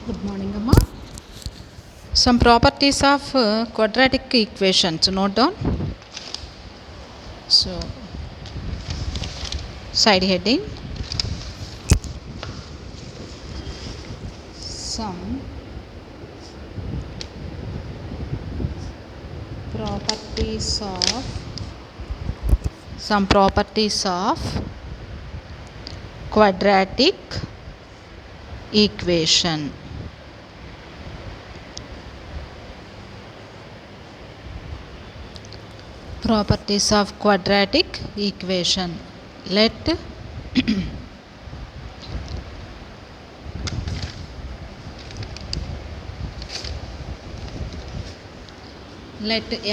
Good morning, Amma. Some properties of quadratic equations. Note down. So, side heading. Some properties of quadratic equation. Properties of quadratic equation. Let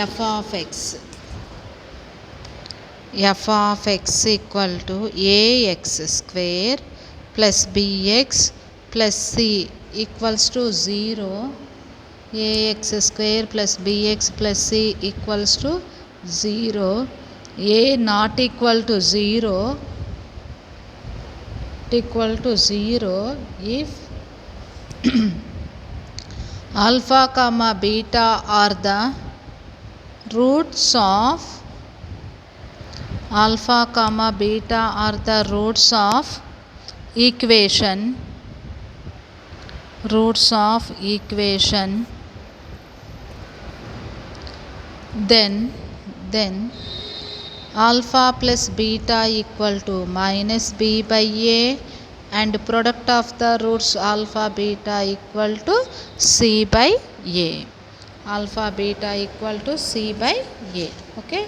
f of x equal to ax square plus bx plus c equals to 0. Ax square plus bx plus c equals to 0. A not equal to 0 if alpha comma beta are the roots of equation then alpha plus beta equal to minus b by a and product of the roots alpha beta equal to c by a. Alpha beta equal to c by a. Okay,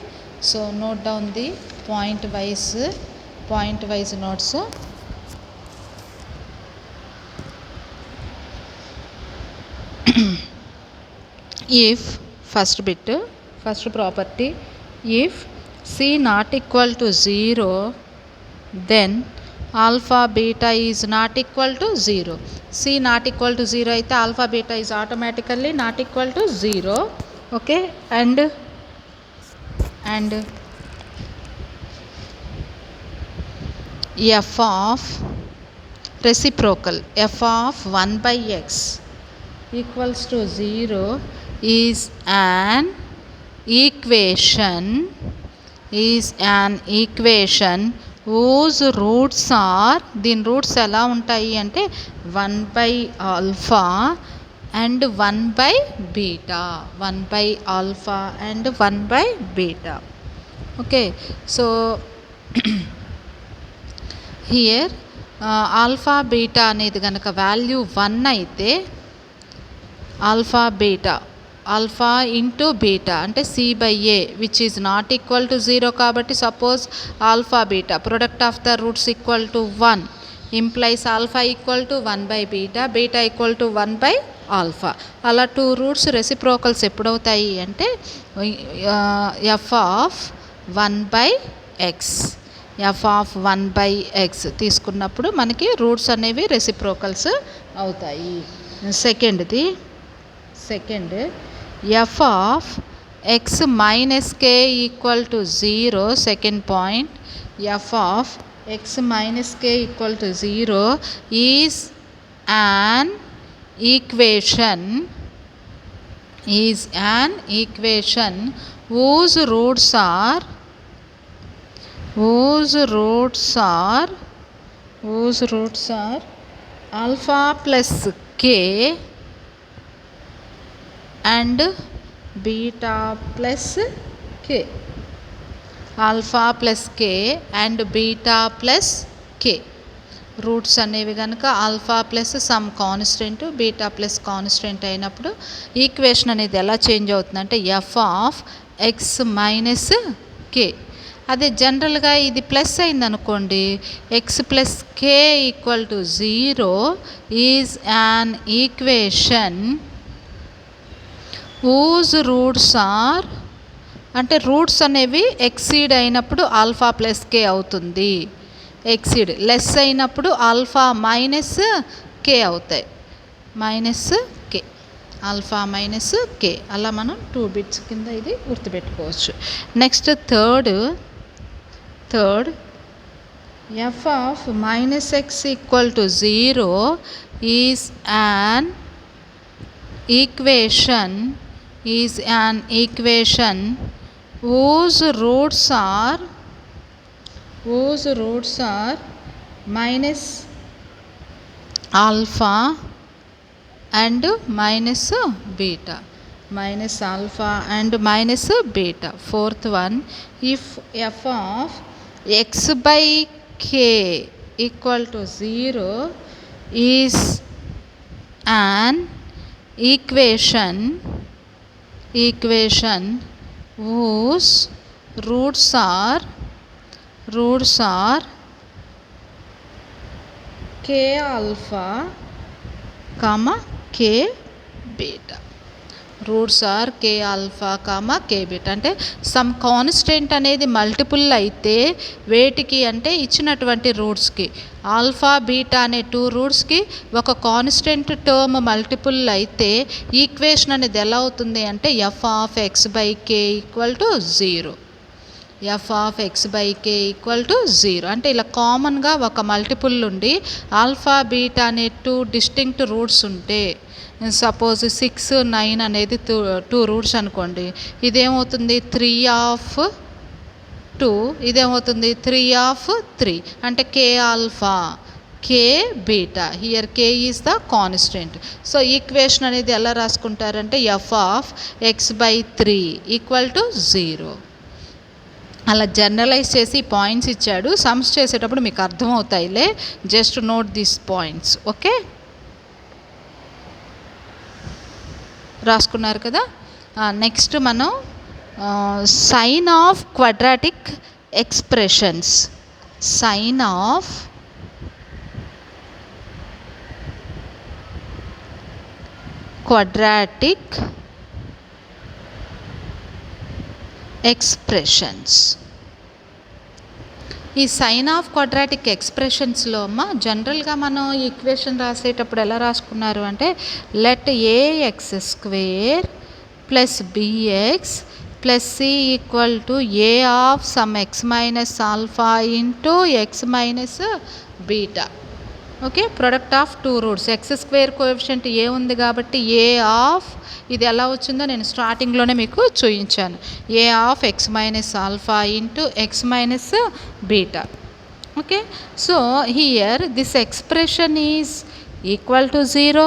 so note down the point wise notes. If first property, if c not equal to 0, then alpha beta is not equal to 0. C not equal to 0 అయితే alpha beta is automatically not equal to 0. Okay, and f of reciprocal f of 1 by x equals to 0 is an equation whose roots are, దీని roots ఎలా ఉంటాయి అంటే 1 by alpha and 1 by beta, 1 by alpha and 1 by beta. Okay, so here alpha beta అనేది కనుక value 1 అయితే alpha into beta అంటే c by a which is not equal to 0 కాబట్టి suppose alpha beta product of the roots equal to 1 implies alpha equal to 1 by beta equal to 1 by alpha. అలా 2 roots reciprocals ఎప్పుడవుతాయి అంటే f of 1 by x తీసుకున్నప్పుడు మనకి roots అనేవి reciprocals అవుతాయి. Second f of x minus k equal to 0. Second point, f of x minus k equal to 0 is an equation whose roots are alpha plus k and beta plus k. alpha plus k and beta plus k roots అనేవి కనుక alpha plus some constant beta plus constant అయినప్పుడు equation అనేది ఎలా change అవుతుందంటే F of x minus కే. అదే జనరల్గా ఇది plus అయిందనుకోండి X plus K equal to 0 is an equation whose roots are అంటే రూట్స్ అనేవి ఎక్సీడ్ అయినప్పుడు ఆల్ఫా ప్లస్ కే అవుతుంది, ఎక్సీడ్ లెస్ అయినప్పుడు ఆల్ఫా మైనస్ కే అవుతాయి, ఆల్ఫా మైనస్ కే. అలా మనం 2 బిట్స్ కింద ఇది గుర్తుపెట్టుకోవచ్చు. Next third f of minus x equal to 0 is an equation whose roots are minus alpha and minus beta. Fourth one, if f of x by k equal to 0 is an equation whose roots are k alpha comma k beta. Roots are k alpha comma k beta. అంటే some constant అనేది multiple అయితే వేటికి అంటే ఇచ్చినటువంటి రూట్స్కి alpha beta అనే 2 రూట్స్కి ఒక constant term multiple అయితే equation అనేది ఎలా అవుతుంది అంటే f of x by k equal to 0. అంటే ఇలా కామన్గా ఒక మల్టిపుల్ నుండి ఆల్ఫా బీటా అనే 2 డిస్టింక్ట్ రూట్స్ ఉంటే, సపోజ్ 6, 9 అనేది 2 రూట్స్ అనుకోండి, ఇదేమవుతుంది 3 of 2, ఇదేమవుతుంది 3 of 3, అంటే k alpha k beta. Here k is the constant. So equation అనేది ఎలా రాసుకుంటారంటే f of x by 3 equal to 0. అలా జనరలైజ్ చేసి పాయింట్స్ ఇచ్చాడు. సమ్స్ చేసేటప్పుడు మీకు అర్థమవుతాయిలే, just note this points. Okay, రాసుకున్నారు కదా. నెక్స్ట్ మనం sign of quadratic expressions. Sign of quadratic expressions. ఈ సైన్ ఆఫ్ క్వాడ్రాటిక్ ఎక్స్ప్రెషన్స్లో అమ్మ జనరల్గా మనం ఈక్వేషన్ రాసేటప్పుడు ఎలా రాసుకున్నారు అంటే let ax square plus bx plus c equal to a of sum x minus alpha into x minus beta. Okay, product of 2 roots. X square coefficient a ఉంది కాబట్టి ఏ ఆఫ్, ఇది ఎలా వచ్చిందో నేను స్టార్టింగ్లోనే మీకు చూపించాను, a of x minus alpha into x minus beta. Okay, so here this expression is equal to 0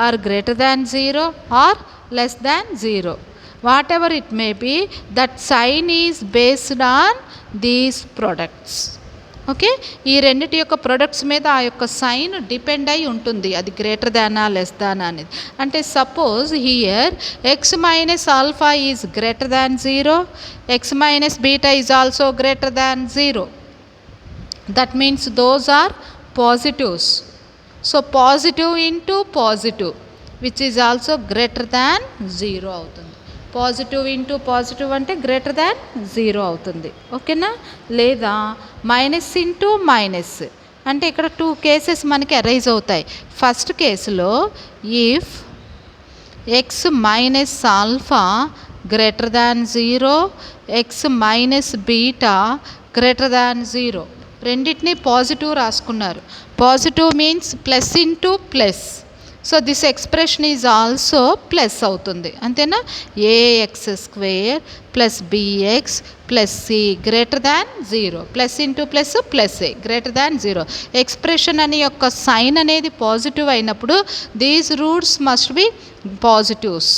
or greater than 0 or less than 0. Whatever it may be, that sign is based on these products. Okay, ఈ రెండిటి యొక్క products మీద ఆ యొక్క sign depend అయి ఉంటుంది, అది greater దానా లెస్ దానా అనేది. అంటే suppose here x minus alpha is greater than 0, x minus beta is also greater than 0. That means those are positives. So positive into positive which is also greater than 0 అవుతుంది. Positive into positive అంటే greater than 0 అవుతుంది. ఓకేనా, లేదా minus into minus అంటే ఇక్కడ 2 cases మనకి arise అవుతాయి. First కేసులో if x minus alpha greater than 0, x minus beta greater than 0, రెండింటినీ పాజిటివ్ రాసుకున్నారు. Positive means plus into plus. So this expression is also plus అవుతుంది, అంతేనా. Ax square plus bx plus c greater than 0, plus into plus plus a greater than 0. Expression అనే యొక్క sign అనేది positive అయినప్పుడు these roots must be positives.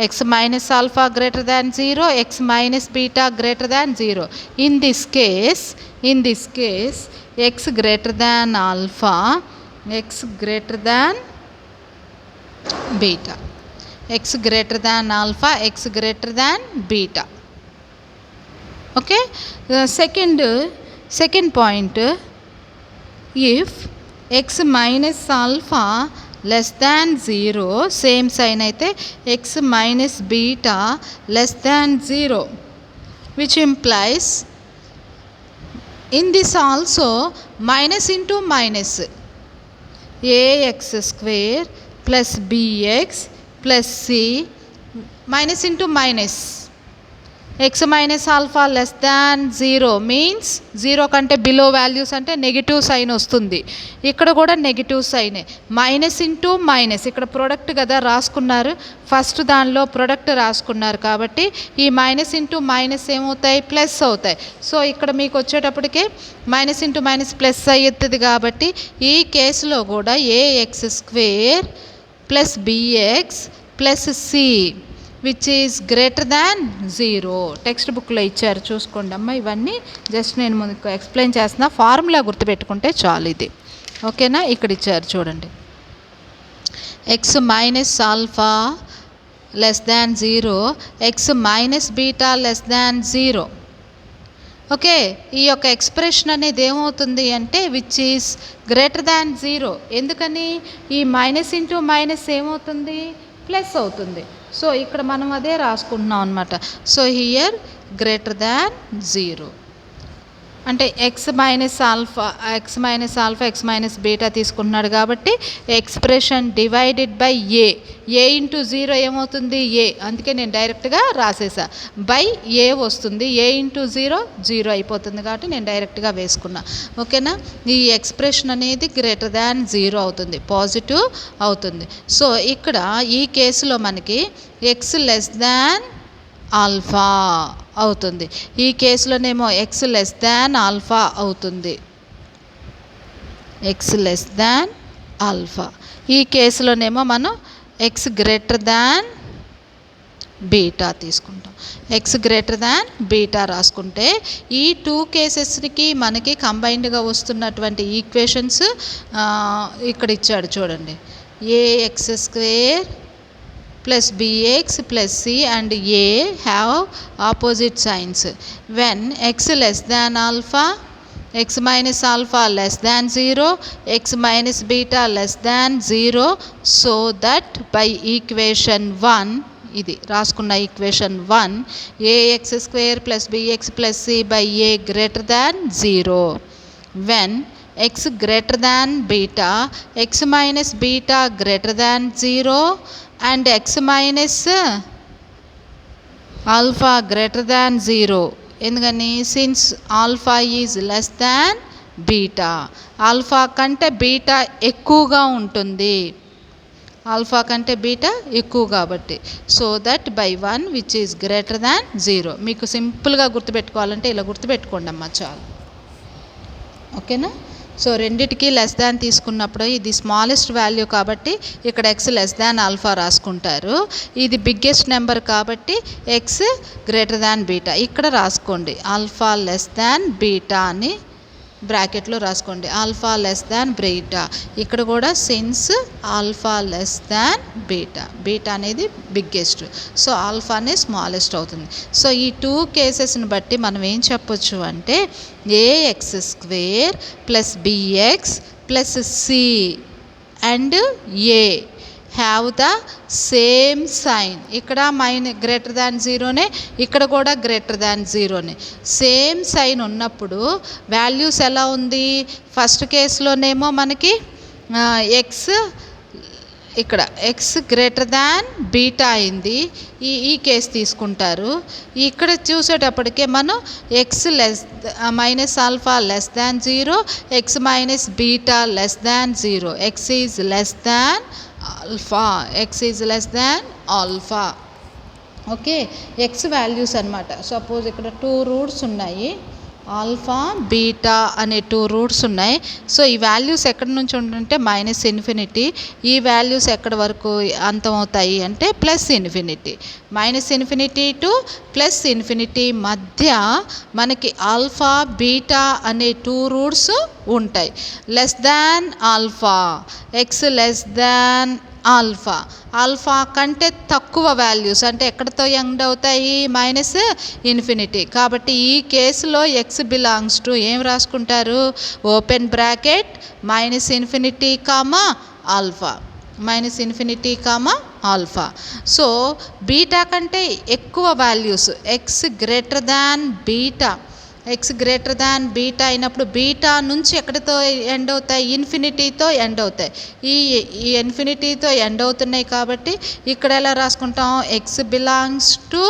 X minus alpha greater than 0, x minus beta greater than 0. In this case X greater than alpha, x greater than beta, x greater than alpha, x greater than beta. Okay, second point, if x minus alpha less than 0, same sign అయితే x minus beta less than 0, which implies in this also minus into minus, ax square plus bx plus c minus into minus x minus alpha less than 0 means 0 కంటే below values అంటే negative sign వస్తుంది. ఇక్కడ కూడా negative సైనే. Minus into minus, ఇక్కడ product కదా రాసుకున్నారు, first దానిలో ప్రొడక్ట్ రాసుకున్నారు కాబట్టి ఈ మైనస్ ఇంటూ మైనస్ ఏమవుతాయి, ప్లస్ అవుతాయి. సో ఇక్కడ మీకు వచ్చేటప్పటికే మైనస్ ఇంటూ మైనస్ ప్లస్ అవుతుంది కాబట్టి ఈ కేసులో కూడా ax square plus bx plus c which is greater than 0. Text బుక్లో ఇచ్చారు చూసుకోండి అమ్మ. ఇవన్నీ జస్ట్ నేను ముందుకు ఎక్స్ప్లెయిన్ చేస్తున్నా, ఫార్ములా గుర్తుపెట్టుకుంటే చాలు ఇది. ఓకేనా? ఇక్కడ ఇచ్చారు చూడండి, X minus alpha less than 0, x minus beta less than 0. Okay, ఈ యొక్క ఎక్స్ప్రెషన్ అనేది ఏమవుతుంది అంటే విచ్ ఈజ్ గ్రేటర్ దాన్ 0. ఎందుకని? ఈ మైనస్ ఇంటూ మైనస్ ఏమవుతుంది, ప్లస్ అవుతుంది. సో ఇక్కడ మనం అదే రాసుకుంటున్నాం అనమాట. సో హియర్ గ్రేటర్ దాన్ 0 అంటే X minus alpha x minus beta తీసుకుంటున్నాడు కాబట్టి expression divided by A into 0 ఏమవుతుంది, ఏ. అందుకే నేను డైరెక్ట్గా రాసేసా, బై ఏ వస్తుంది. ఏ ఇంటూ 0 అయిపోతుంది కాబట్టి నేను డైరెక్ట్గా వేసుకున్నా. ఓకేనా? ఈ ఎక్స్ప్రెషన్ అనేది గ్రేటర్ దాన్ 0 అవుతుంది, పాజిటివ్ అవుతుంది. సో ఇక్కడ ఈ కేసులో మనకి ఎక్స్ లెస్ దాన్ ఆల్ఫా అవుతుంది. ఈ కేసులోనేమో ఎక్స్ లెస్ దాన్ ఆల్ఫా అవుతుంది, ఎక్స్ లెస్ దాన్ ఆల్ఫా. ఈ కేసులోనేమో మనం ఎక్స్ గ్రేటర్ దాన్ బీటా తీసుకుంటాం. ఎక్స్ గ్రేటర్ దాన్ బీటా రాసుకుంటే ఈ 2 కేసెస్కి మనకి కంబైన్డ్గా వస్తున్నటువంటి ఈక్వేషన్స్ ఇక్కడ ఇచ్చాడు చూడండి, ax square plus bx plus c and a have opposite signs. When x less than alpha, x minus alpha less than 0, x minus beta less than 0, so that by equation 1, ఇది రాసుకున్న equation 1, ax square plus bx plus c by a greater than 0. When x greater than beta, x minus beta greater than 0 and x minus alpha greater than 0. ఎందుకని? Since alpha is less than beta, alpha కంటే beta ఎక్కువగా ఉంటుంది, alpha కంటే beta ఎక్కువ కాబట్టి. So that by 1 which is greater than 0. మీకు సింపుల్గా గుర్తుపెట్టుకోవాలంటే ఇలా గుర్తుపెట్టుకోండి అమ్మ, చాలు. ఓకేనా? సో రెండిటికి లెస్ దాన్ తీసుకున్నప్పుడు ఇది స్మాలెస్ట్ వాల్యూ కాబట్టి ఇక్కడ ఎక్స్ లెస్ దాన్ ఆల్ఫా రాసుకుంటారు. ఇది బిగ్గెస్ట్ నెంబర్ కాబట్టి ఎక్స్ గ్రేటర్ దాన్ బీటా ఇక్కడ రాసుకోండి. ఆల్ఫా లెస్ దాన్ బీటా అని బ్రాకెట్లో రాసుకోండి, ఆల్ఫా లెస్ దాన్ బీటా. ఇక్కడ కూడా since alpha less than beta, beta అనేది బిగ్గెస్ట్, సో ఆల్ఫానే స్మాలెస్ట్ అవుతుంది. సో ఈ 2 కేసెస్ని బట్టి మనం ఏం చెప్పొచ్చు అంటే ax square plus bx plus c and a have the same sign. ఇక్కడ గ్రేటర్ దాన్ 0నే, ఇక్కడ కూడా గ్రేటర్ దాన్ 0నే. సేమ్ సైన్ ఉన్నప్పుడు వాల్యూస్ ఎలా ఉంది? ఫస్ట్ కేసులోనేమో మనకి ఎక్స్ ఇక్కడ ఎక్స్ గ్రేటర్ దాన్ బీటా అయింది, ఈ కేసు తీసుకుంటారు. ఇక్కడ చూసేటప్పటికే మనం X minus alpha less than 0, x minus beta less than 0, X is less than alpha, X is less than alpha. Okay, X values అనమాట. సపోజ్ ఇక్కడ 2 roots ఉన్నాయి, alpha beta అనే 2 roots ఉన్నాయి. సో ఈ వాల్యూస్ ఎక్కడి నుంచి ఉంటుంటే మైనస్ ఇన్ఫినిటీ, ఈ వాల్యూస్ ఎక్కడి వరకు అంతమవుతాయి అంటే plus infinity. Minus infinity to plus infinity మధ్య మనకి ఆల్ఫా బీటా అనే 2 రూట్స్ ఉంటాయి. Less than alpha, x less than alpha, alpha కంటే తక్కువ వాల్యూస్ అంటే ఎక్కడితో ఎండ్ అవుతాయి? Minus infinity. కాబట్టి ఈ కేసులో ఎక్స్ బిలాంగ్స్ టు ఏం రాసుకుంటారు? Open bracket minus infinity comma alpha, minus infinity comma alpha. So beta కంటే ఎక్కువ values X greater than beta, X greater than beta అయినప్పుడు బీటా నుంచి ఎక్కడితో ఎండ్ అవుతాయి? ఇన్ఫినిటీతో ఎండ్ అవుతాయి. ఈ ఇన్ఫినిటీతో ఎండ్ అవుతున్నాయి కాబట్టి ఇక్కడ ఎలా రాసుకుంటాం? X belongs to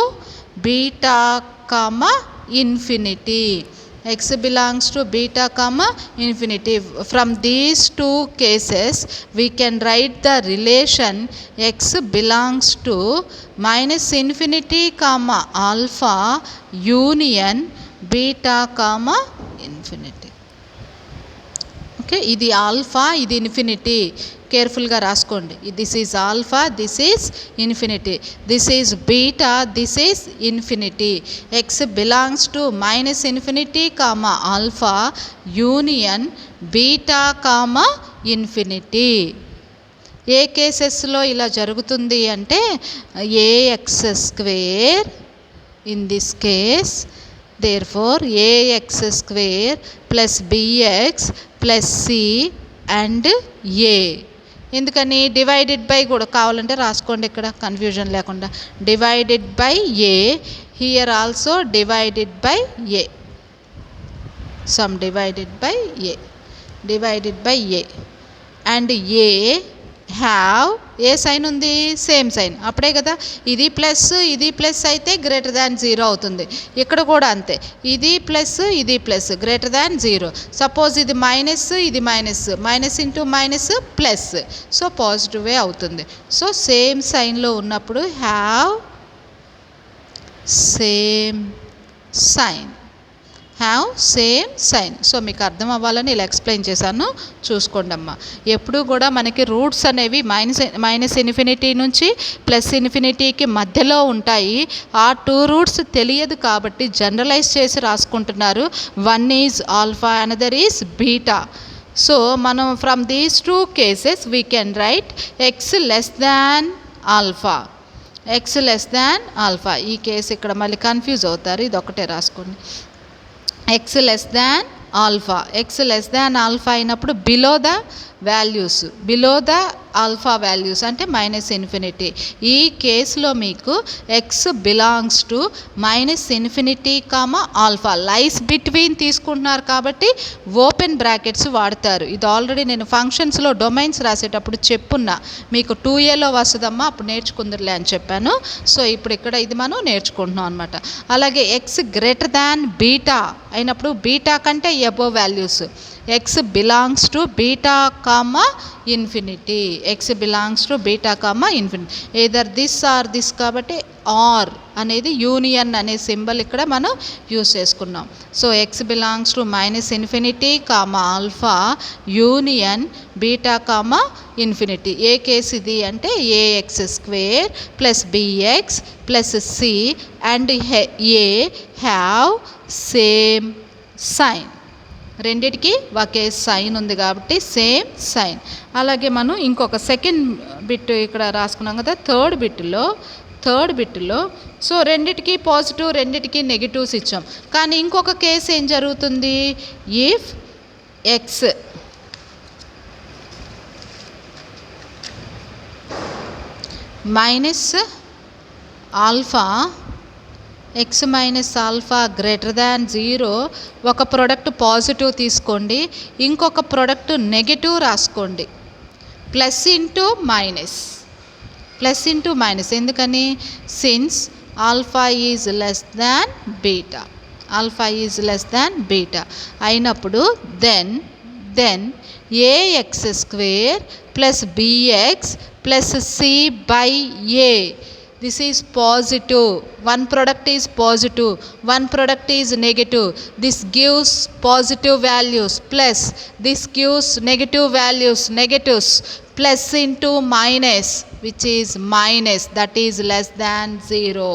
beta comma infinity. X belongs to beta comma infinity. From these two cases we can write the relation x belongs to minus infinity comma alpha union beta comma infinity. ఓకే, ఇది alpha, ఇది infinity. కేర్ఫుల్గా రాసుకోండి. This is alpha, this is infinity, this is beta, this is infinity. X belongs to minus infinity comma alpha union beta comma infinity. ఏ కేసెస్లో ఇలా జరుగుతుంది అంటే ax square in this case, therefore ax square plus bx plus c and a. ఎందుకని divided by కూడా కావాలంటే రాసుకోండి, ఇక్కడ కన్ఫ్యూజన్ లేకుండా. Divided by a, here also divided by a, sum divided by a, divided by a. And a have a sign ఉంది, same sign, అప్పుడే కదా. ఇది ప్లస్ ఇది ప్లస్ అయితే గ్రేటర్ దాన్ 0 అవుతుంది. ఇక్కడ కూడా అంతే, ఇది ప్లస్ ఇది ప్లస్ గ్రేటర్ దాన్ 0. సపోజ్ ఇది మైనస్ ఇది minus, minus into minus plus, so పాజిటివే అవుతుంది. సో సేమ్ సైన్లో ఉన్నప్పుడు have same sign, have same sign. So మీకు అర్థం అవ్వాలని ఇలా ఎక్స్ప్లెయిన్ చేశాను, చూసుకోండి అమ్మా. ఎప్పుడు కూడా మనకి రూట్స్ అనేవి మైనస్ ఇన్ఫినిటీ నుంచి ప్లస్ ఇన్ఫినిటీకి మధ్యలో ఉంటాయి. ఆ 2 రూట్స్ తెలియదు కాబట్టి జనరలైజ్ చేసి రాసుకుంటున్నారు. One is alpha, another is beta. So మనం from these 2 cases we can write x less than alpha, x less than alpha. ఈ కేసు ఇక్కడ మళ్ళీ కన్ఫ్యూజ్ అవుతారు, ఇది ఒకటే రాసుకోండి. x less than alpha, x less than alpha అయినప్పుడు below the values, below the alpha values అంటే మైనస్ ఇన్ఫినిటీ. ఈ కేసులో మీకు X belongs to minus infinity comma alpha, lies between తీసుకుంటున్నారు కాబట్టి ఓపెన్ బ్రాకెట్స్ వాడతారు. ఇది ఆల్రెడీ నేను ఫంక్షన్స్లో డొమైన్స్ రాసేటప్పుడు చెప్పున్నా, మీకు 2Aలో వస్తుందమ్మా, అప్పుడు నేర్చుకుందరులే అని చెప్పాను. సో ఇప్పుడు ఇక్కడ ఇది మనం నేర్చుకుంటున్నాం అనమాట. అలాగే ఎక్స్ గ్రేటర్ దాన్ బీటా అయినప్పుడు బీటా కంటే above values, x belongs to beta comma infinity, x belongs to beta comma infinity. Either this or this కాబట్టి ఆర్ అనేది యూనియన్ అనే సింబల్ ఇక్కడ మనం యూస్ చేసుకున్నాం. So x belongs to minus infinity comma alpha union beta comma infinity. ఏ కేసు ఇది అంటే ax square plus bx plus c and a have same sign. రెండిటికి ఒకే సైన్ ఉంది కాబట్టి సేమ్ సైన్. అలాగే మనం ఇంకొక సెకండ్ బిట్ ఇక్కడ రాసుకున్నాం కదా, థర్డ్ బిట్లో సో రెండిటికి పాజిటివ్ రెండిటికి నెగిటివ్స్ ఇచ్చాం. కానీ ఇంకొక కేసు ఏం జరుగుతుంది, if x minus alpha, x minus alpha greater than 0, ఒక ప్రోడక్ట్ పాజిటివ్ తీసుకోండి, ఇంకొక ప్రోడక్ట్ నెగిటివ్ రాసుకోండి. Plus into minus, plus into minus. ఎందుకని, since alpha is less than beta, alpha is less than beta అయినప్పుడు then ax square plus bx plus c by a. This is positive. One product is positive, one product is negative. This gives positive values plus this gives negative values, negatives, plus into minus, which is minus, that is less than 0.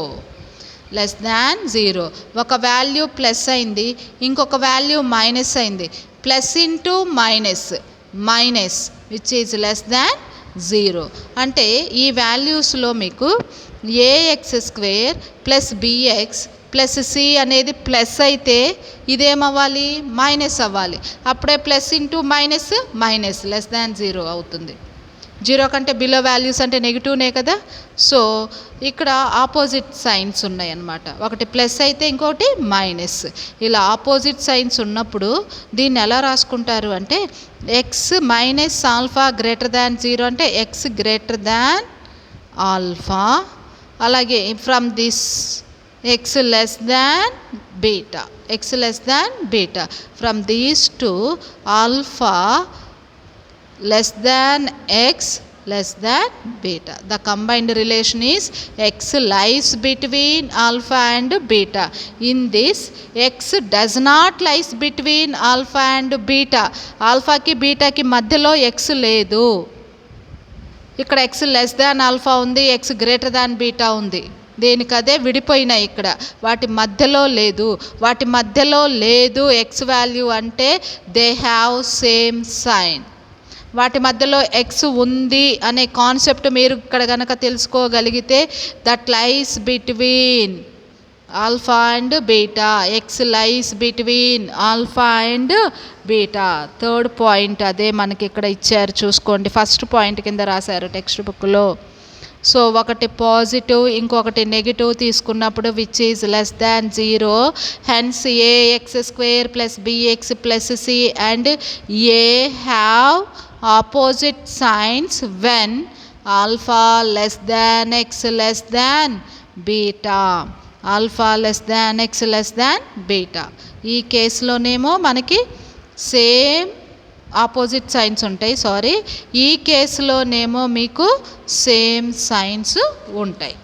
Less than 0. ఒక value plus అయింది, ఇంకొక value minus అయింది. Plus into minus, minus which is less than 0. అంటే ఈ వాల్యూస్లో మీకు ax square plus bx plus c అనేది plus అయితే ఇదేమవ్వాలి, మైనస్ అవ్వాలి. అప్పుడే plus into minus minus less than 0 అవుతుంది. 0 కంటే బిలో వాల్యూస్ అంటే నెగిటివ్నే కదా. సో ఇక్కడ ఆపోజిట్ సైన్స్ ఉన్నాయి అన్నమాట, ఒకటి ప్లస్ అయితే ఇంకొకటి మైనస్. ఇలా ఆపోజిట్ సైన్స్ ఉన్నప్పుడు దీన్ని ఎలా రాసుకుంటారు అంటే X minus alpha greater than 0 అంటే ఎక్స్ గ్రేటర్ దాన్ ఆల్ఫా. అలాగే from this x less than beta, x less than beta. From these two, alpha less than x less than beta. The combined relation is x lies between alpha and beta. In this, x does not lies between alpha and beta. Alpha ki beta ki madhyalo x లేదు. ఇక్కడ x less than alpha ఉంది, x greater than beta ఉంది. దేనికదే విడిపోయినాయి. ఇక్కడ వాటి మధ్యలో లేదు. వాటి మధ్యలో లేదు ఎక్స్ వాల్యూ అంటే దే హ్యావ్ సేమ్ సైన్. వాటి మధ్యలో ఎక్స్ ఉంది అనే కాన్సెప్ట్ మీరు ఇక్కడ కనుక తెలుసుకోగలిగితే that lies between alpha and beta. X lies between alpha and beta. Third point అదే మనకి ఇక్కడ ఇచ్చారు చూసుకోండి. ఫస్ట్ పాయింట్ కింద రాశారు టెక్స్ట్ బుక్లో. సో ఒకటి పాజిటివ్ ఇంకొకటి నెగిటివ్ తీసుకున్నప్పుడు which is less than 0, hence ax square plus bx plus c and a have opposite science when alpha less than x less than beta. Alpha less than x less than beta. ఈ కేసులోనేమో మనకి same opposite science ఉంటాయి. ఈ కేసులోనేమో మీకు same signs ఉంటాయి.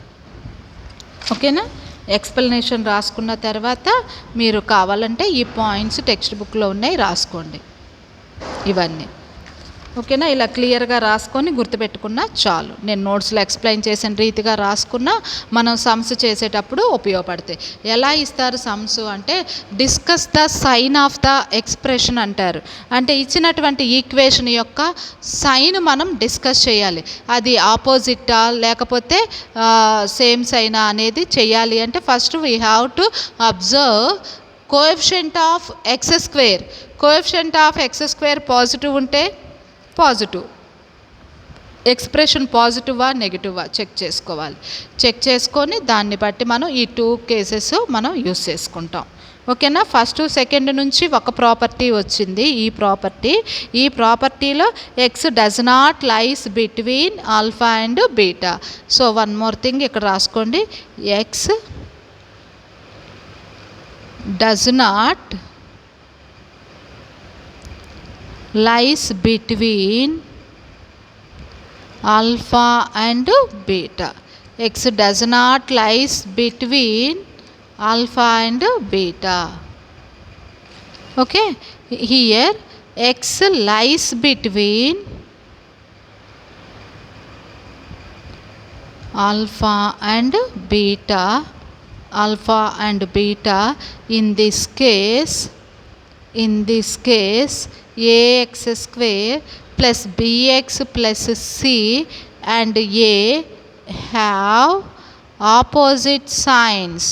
ఓకేనా? Explanation రాసుకున్న తర్వాత మీరు కావాలంటే ఈ పాయింట్స్ టెక్స్ట్ బుక్లో ఉన్నాయి, రాసుకోండి ఇవన్నీ. ఓకేనా? ఇలా క్లియర్గా రాసుకొని గుర్తుపెట్టుకున్నా చాలు. నేను నోట్స్లో ఎక్స్ప్లెయిన్ చేసిన రీతిగా రాసుకున్నా మనం సమ్స్ చేసేటప్పుడు ఉపయోగపడతాయి. ఎలా ఇస్తారు సమ్స్ అంటే discuss the sign of the expression అంటారు. అంటే ఇచ్చినటువంటి ఈక్వేషన్ యొక్క సైన్ మనం డిస్కస్ చేయాలి. అది ఆపోజిటా లేకపోతే సేమ్ సైనా అనేది చేయాలి. అంటే first we have to observe coefficient of x square. Coefficient of x square positive ఉంటే పాజిటివ్, ఎక్స్ప్రెషన్ పాజిటివా నెగిటివా చెక్ చేసుకోవాలి. చెక్ చేసుకొని దాన్ని బట్టి మనం ఈ 2 కేసెస్ మనం యూస్ చేసుకుంటాం. ఓకేనా? ఫస్ట్ సెకండ్ నుంచి ఒక ప్రాపర్టీ వచ్చింది. ఈ ప్రాపర్టీలో x does not lies between alpha and beta. So one more thing ఇక్కడ రాసుకోండి. X does not lies between alpha and beta. X does not lies between alpha and beta. Okay, here x lies between alpha and beta. Alpha and beta. In this case ax square plus bx plus c and a have opposite signs.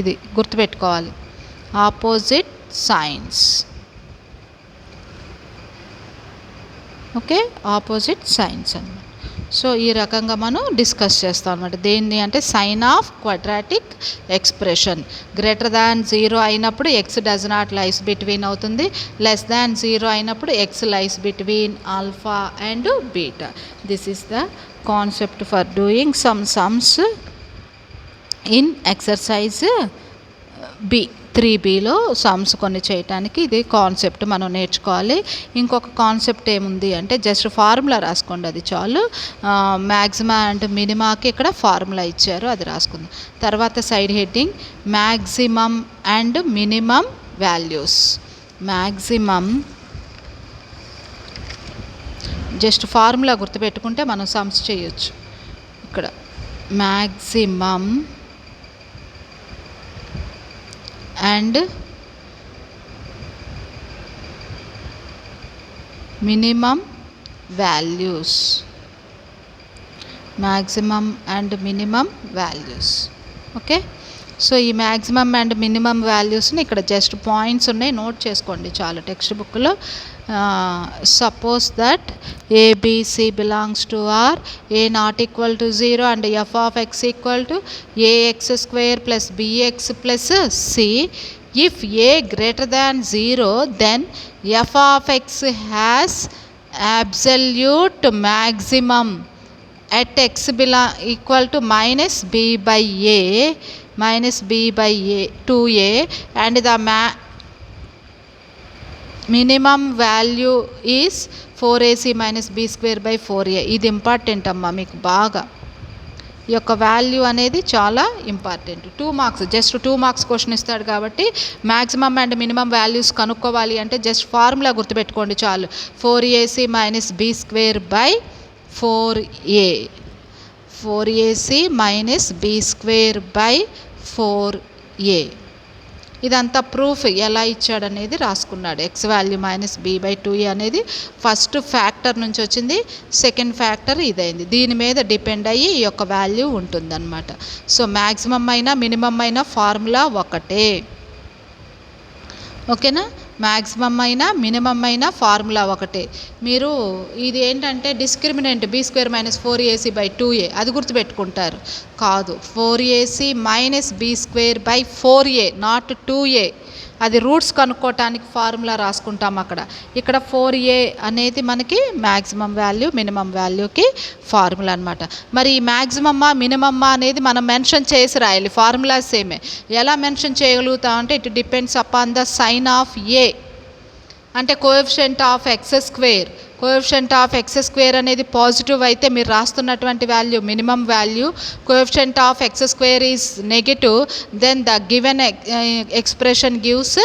ఇది గుర్తుపెట్టుకోవాలి, opposite signs. ఓకే, opposite signs అన్నమాట. So ఈ రకంగా మనం discuss చేస్తాం అనమాట. దేన్ని అంటే sign of quadratic expression. Greater than 0 అయినప్పుడు x does not lies between అవుతుంది. లెస్ దాన్ 0 అయినప్పుడు x lies between alpha and beta. This is the concept for doing some sums in exercise B. 3Bలో సమ్స్ కొన్ని చేయటానికి ఇది కాన్సెప్ట్ మనం నేర్చుకోవాలి. ఇంకొక కాన్సెప్ట్ ఏముంది అంటే జస్ట్ ఫార్ములా రాసుకోండి, అది చాలు. మ్యాక్సిమా అండ్ మినిమాకి ఇక్కడ ఫార్ములా ఇచ్చారు, అది రాసుకుందాం. తర్వాత side heading maximum and minimum values. Maximum just formula గుర్తుపెట్టుకుంటే మనం సమ్స్ చేయొచ్చు. ఇక్కడ maximum and minimum values. Maximum and minimum values. Okay, so ఈ మ్యాక్సిమమ్ అండ్ మినిమమ్ వాల్యూస్ని ఇక్కడ జస్ట్ పాయింట్స్ ఉన్నాయి, నోట్ చేసుకోండి చాలు టెక్స్ట్ బుక్లో. Suppose that ABC belongs to R, a not equal to 0 and f of x equal to ax square plus bx plus c. If a greater than 0 then f of x has absolute maximum at x equal to minus b by a 2a and the minimum value is 4ac minus b square by 4a. ఇది important అమ్మా మీకు బాగా. ఈ యొక్క value అనేది చాలా important. 2 marks, just 2 marks question ఇస్తాడు కాబట్టి మ్యాక్సిమమ్ అండ్ మినిమం వాల్యూస్ కనుక్కోవాలి అంటే జస్ట్ ఫార్ములా గుర్తుపెట్టుకోండి చాలు. 4ac minus b square by 4a 4ac minus b square by 4a. ఇదంతా ప్రూఫ్ ఎలా ఇచ్చాడనేది రాసుకున్నాడు. X value minus b by 2a అనేది ఫస్ట్ ఫ్యాక్టర్ నుంచి వచ్చింది, సెకండ్ ఫ్యాక్టర్ ఇదైంది. దీని మీద డిపెండ్ అయ్యి ఈ యొక్క వాల్యూ ఉంటుందన్నమాట. సో మ్యాక్సిమం అయినా మినిమం అయినా ఫార్ములా ఒకటే. ఓకేనా? మ్యాక్సిమం అయినా మినిమం అయినా ఫార్ములా ఒకటే. మీరు ఇది ఏంటంటే discriminant b square minus 4ac by 2a అది గుర్తుపెట్టుకుంటారు. కాదు, 4ac minus b square by 4a not 2a. అది రూట్స్ కనుక్కోవటానికి ఫార్ములా రాసుకుంటాం అక్కడ. ఇక్కడ 4a అనేది మనకి మ్యాక్సిమం వాల్యూ మినిమం వాల్యూకి ఫార్ములా అనమాట. మరి ఈ మ్యాక్సిమమ్మా మినిమమ్మా అనేది మనం మెన్షన్ చేసి రాయాలి. ఫార్ములా సేమే. ఎలా మెన్షన్ చేయగలుగుతాం అంటే it depends upon the sign of a, అంటే coefficient of x square. Coefficient of x square అనేది పాజిటివ్ అయితే మీరు రాస్తున్నటువంటి value minimum value. Coefficient of x square is negative, then the given expression gives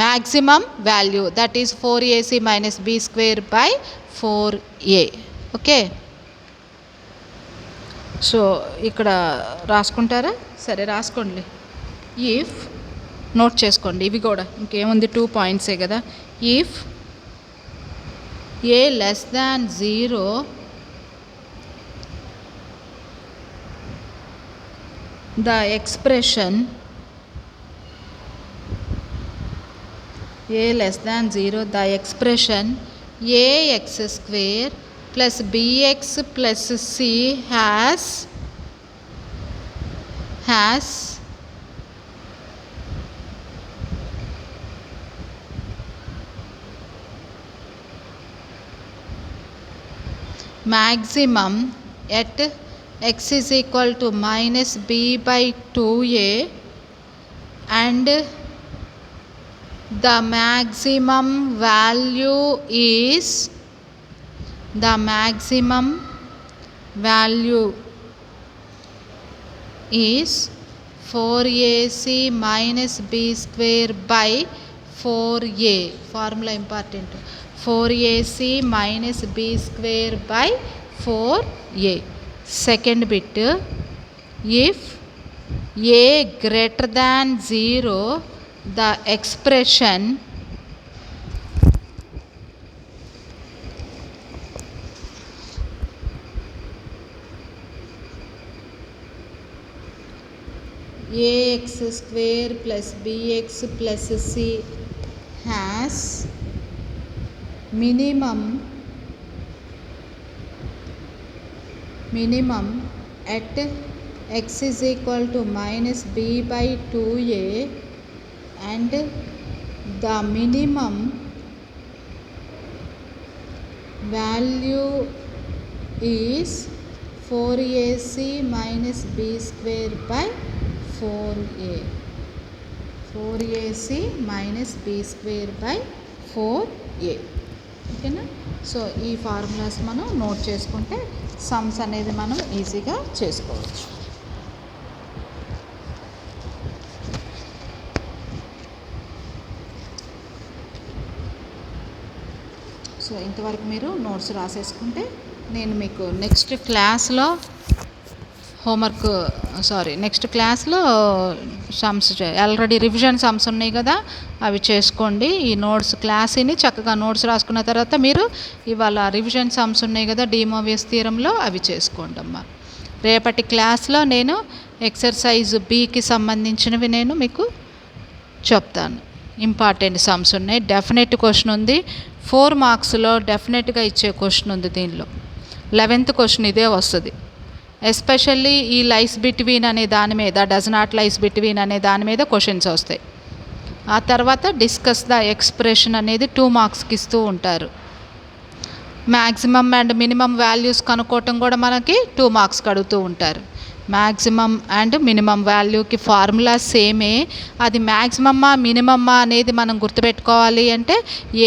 maximum value, that is 4ac minus b square by 4a. Okay, so ఇక్కడ రాసుకుంటారా? సరే రాసుకోండి. If note చేసుకోండి, ఇవి కూడా ఇంకేముంది 2 పాయింట్సే కదా. If a less than 0 the expression a less than 0 the expression ax square plus bx plus c has maximum at x is equal to minus b by 2a and the maximum value is 4ac minus b square by 4a. Formula important. 4ac minus b square by 4a. Second bit, if a greater than 0 the expression ax square plus bx plus c has minimum at x is equal to minus b by 2a and the minimum value is 4ac minus b square by 4a. 4ac minus b square by 4a. ఓకేనా? So ఈ formulas మనం note చేసుకుంటే sums అనేది మనం ఈజీగా చేసుకోవచ్చు. So ఇంతవరకు మీరు నోట్స్ రాసేసుకుంటే నేను మీకు నెక్స్ట్ క్లాస్లో సమ్స్ ఆల్రెడీ రివిజన్ సమ్స్ ఉన్నాయి కదా, అవి చేసుకోండి. ఈ నోట్స్ క్లాస్ని చక్కగా నోట్స్ రాసుకున్న తర్వాత మీరు ఇవాళ రివిజన్ సమ్స్ ఉన్నాయి కదా డిమోవియస్ థియరంలో, అవి చేసుకోండి అమ్మా. రేపటి క్లాస్లో నేను ఎక్సర్సైజ్ బికి సంబంధించినవి నేను మీకు చెప్తాను. ఇంపార్టెంట్ సమ్స్ ఉన్నాయి, డెఫినెట్ క్వశ్చన్ ఉంది, 4 మార్క్స్లో డెఫినెట్గా ఇచ్చే క్వశ్చన్ ఉంది. దీనిలో 11th క్వశ్చన్ ఇదే వస్తుంది. ఎస్పెషల్లీ ఈ లైస్ బిట్వీన్ అనే దాని మీద, డస్ నాట్ లైస్ బిట్వీన్ అనే దాని మీద క్వశ్చన్స్ వస్తాయి. ఆ తర్వాత డిస్కస్ ద ఎక్స్ప్రెషన్ అనేది 2 మార్క్స్కి ఇస్తూ ఉంటారు. మ్యాక్సిమం అండ్ మినిమం వాల్యూస్ కనుక్కోవటం కూడా మనకి 2 మార్క్స్కి అడుగుతూ ఉంటారు. మ్యాక్సిమం అండ్ మినిమం వాల్యూకి ఫార్ములా సేమే. అది మ్యాక్సిమమ్మా మినిమమ్మా అనేది మనం గుర్తుపెట్టుకోవాలి అంటే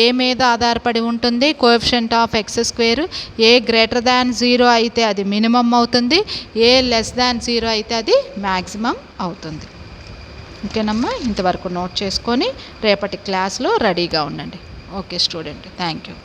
ఏ మీద ఆధారపడి ఉంటుంది, coefficient of x square. A greater than 0 అయితే అది మినిమం అవుతుంది, ఏ లెస్ దాన్ 0 అయితే అది మ్యాక్సిమం అవుతుంది. ఓకేనమ్మా, ఇంతవరకు నోట్ చేసుకొని రేపటి క్లాస్లో రెడీగా ఉండండి. Okay student, thank you.